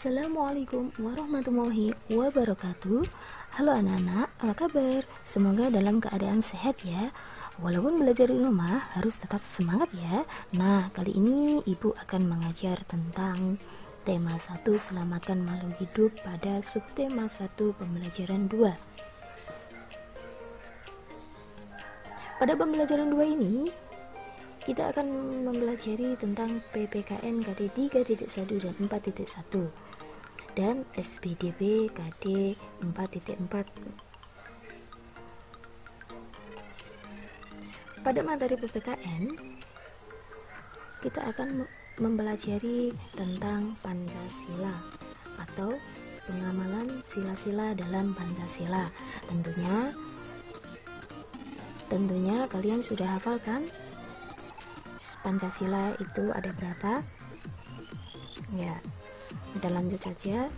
Assalamualaikum warahmatullahi wabarakatuh. Halo anak-anak, apa kabar? Semoga dalam keadaan sehat ya. Walaupun belajar di rumah harus tetap semangat ya. Nah, kali ini ibu akan mengajar tentang tema 1 selamatkan makhluk hidup pada subtema 1 pembelajaran 2. Pada pembelajaran 2 ini kita akan mempelajari tentang PPKN KD 3.1 dan 4.1 dan SPDB KD 4.4. Pada materi PPKN kita akan mempelajari tentang Pancasila atau pengamalan sila-sila dalam Pancasila. Tentunya kalian sudah hafal kan? Pancasila itu ada berapa? Ya, kita lanjut saja.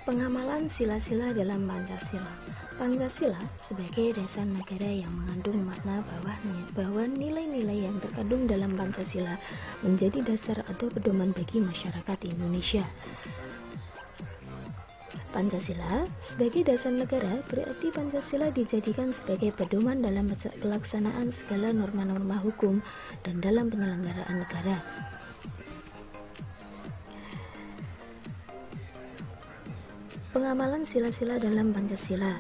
Pengamalan sila-sila dalam Pancasila. Pancasila sebagai dasar negara yang mengandung makna bahwa nilai-nilai yang terkandung dalam Pancasila menjadi dasar atau pedoman bagi masyarakat Indonesia. Pancasila sebagai dasar negara berarti Pancasila dijadikan sebagai pedoman dalam pelaksanaan segala norma-norma hukum dan dalam penyelenggaraan negara. Pengamalan sila-sila dalam Pancasila,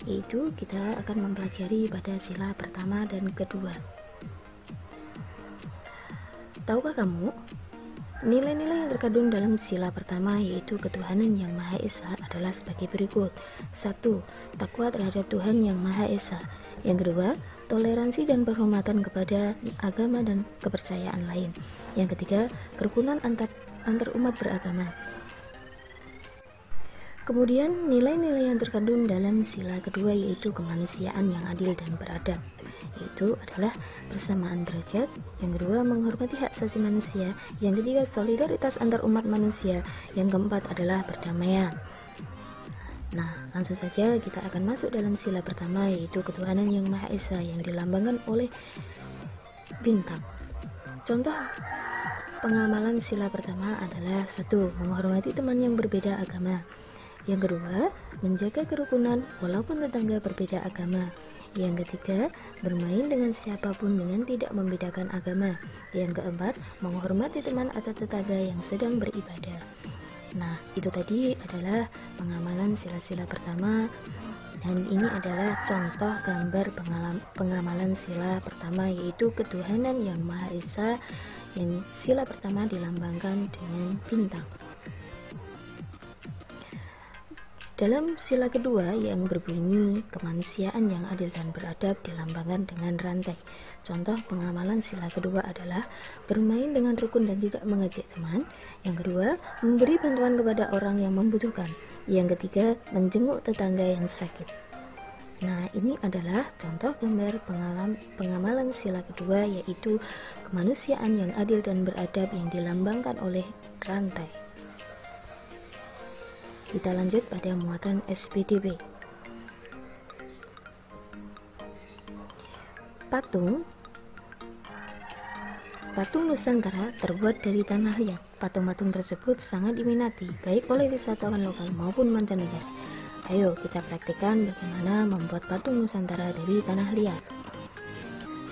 yaitu kita akan mempelajari pada sila pertama dan kedua. Tahukah kamu? Nilai-nilai yang terkandung dalam sila pertama yaitu ketuhanan yang Maha Esa adalah sebagai berikut. 1. Takwa terhadap Tuhan yang Maha Esa. Yang kedua, toleransi dan penghormatan kepada agama dan kepercayaan lain. Yang ketiga, kerukunan antar umat beragama. Kemudian nilai-nilai yang terkandung dalam sila kedua yaitu kemanusiaan yang adil dan beradab, yaitu adalah persamaan derajat. Yang kedua, menghormati hak asasi manusia. Yang ketiga, solidaritas antar umat manusia. Yang keempat adalah perdamaian. Nah, langsung saja kita akan masuk dalam sila pertama yaitu ketuhanan yang Maha Esa yang dilambangkan oleh bintang. Contoh pengamalan sila pertama adalah 1. Menghormati teman yang berbeda agama. Yang kedua, menjaga kerukunan walaupun tetangga berbeda agama. Yang ketiga, bermain dengan siapapun dengan tidak membedakan agama. Yang keempat, menghormati teman atau tetangga yang sedang beribadah. Nah, itu tadi adalah pengamalan sila-sila pertama. Dan ini adalah contoh gambar pengamalan sila pertama yaitu ketuhanan yang Maha Esa, yang sila pertama dilambangkan dengan bintang. Dalam sila kedua yang berbunyi kemanusiaan yang adil dan beradab dilambangkan dengan rantai. Contoh pengamalan sila kedua adalah bermain dengan rukun dan tidak mengejek teman. Yang kedua, memberi bantuan kepada orang yang membutuhkan. Yang ketiga, menjenguk tetangga yang sakit. Nah, ini adalah contoh gambar pengamalan sila kedua yaitu kemanusiaan yang adil dan beradab yang dilambangkan oleh rantai. Kita lanjut pada muatan SPDB. Patung Nusantara terbuat dari tanah liat. Patung-patung tersebut sangat diminati baik oleh wisatawan lokal maupun mancanegara. Ayo kita praktikkan bagaimana membuat patung Nusantara dari tanah liat.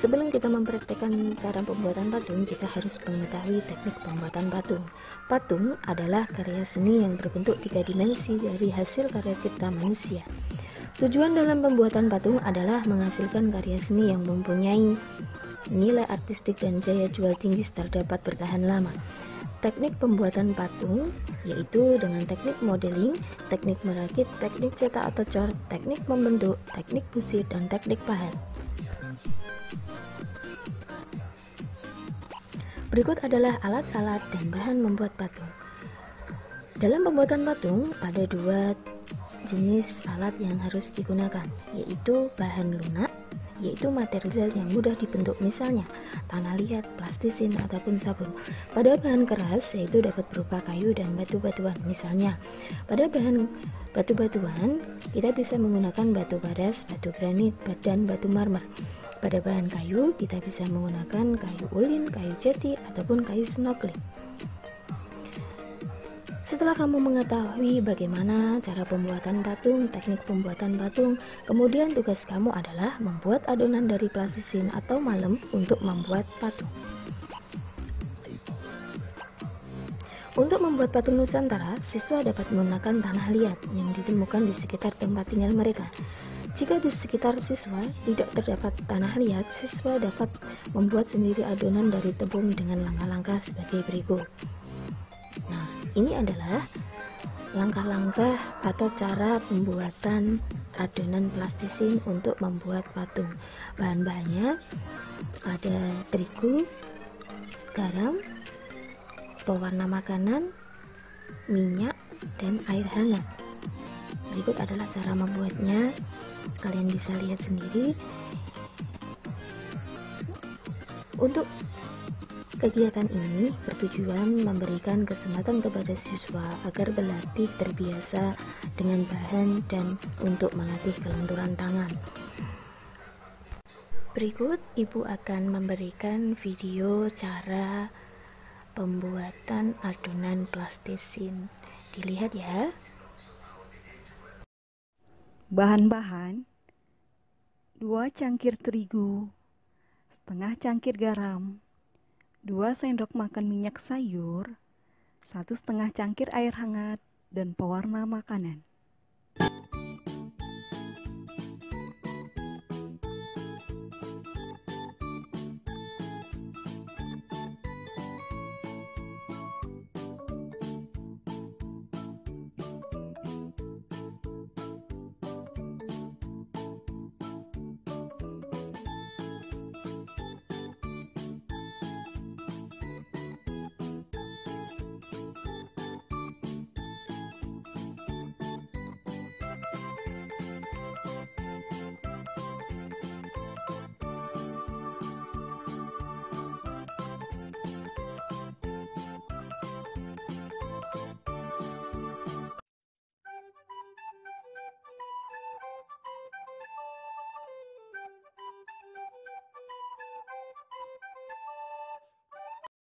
Sebelum kita mempraktikkan cara pembuatan patung, kita harus mengetahui teknik pembuatan patung. Patung adalah karya seni yang berbentuk 3 dimensi dari hasil karya cipta manusia. Tujuan dalam pembuatan patung adalah menghasilkan karya seni yang mempunyai nilai artistik dan daya jual tinggi serta dapat bertahan lama. Teknik pembuatan patung yaitu dengan teknik modeling, teknik merakit, teknik cetak atau cor, teknik membentuk, teknik busir, dan teknik pahat. Berikut adalah alat-alat dan bahan membuat patung. Dalam pembuatan patung ada 2 jenis alat yang harus digunakan, yaitu bahan lunak, yaitu material yang mudah dibentuk, misalnya tanah liat, plastisin, ataupun sabun. Pada bahan keras, yaitu dapat berupa kayu dan batu-batuan, misalnya pada bahan batu-batuan kita bisa menggunakan batu padas, batu granit, dan batu marmer. Pada bahan kayu, kita bisa menggunakan kayu ulin, kayu jati, ataupun kayu snorkeling. Setelah kamu mengetahui bagaimana cara pembuatan patung, teknik pembuatan patung, kemudian tugas kamu adalah membuat adonan dari plastisin atau malem untuk membuat patung. Untuk membuat patung Nusantara, siswa dapat menggunakan tanah liat yang ditemukan di sekitar tempat tinggal mereka. Jika di sekitar siswa tidak terdapat tanah liat, siswa dapat membuat sendiri adonan dari tepung dengan langkah-langkah sebagai berikut. Nah, ini adalah langkah-langkah atau cara pembuatan adonan plastisin untuk membuat patung. Bahan-bahannya ada terigu, garam, pewarna makanan, minyak, dan air hangat. Berikut adalah cara membuatnya. Kalian bisa lihat sendiri. Untuk kegiatan ini bertujuan memberikan kesempatan kepada siswa agar berlatih terbiasa dengan bahan dan untuk melatih kelenturan tangan. Berikut Ibu akan memberikan video cara pembuatan adonan plastisin. Dilihat ya. Bahan-bahan: 2 cangkir terigu, setengah cangkir garam, 2 sendok makan minyak sayur, 1,5 cangkir air hangat, dan pewarna makanan.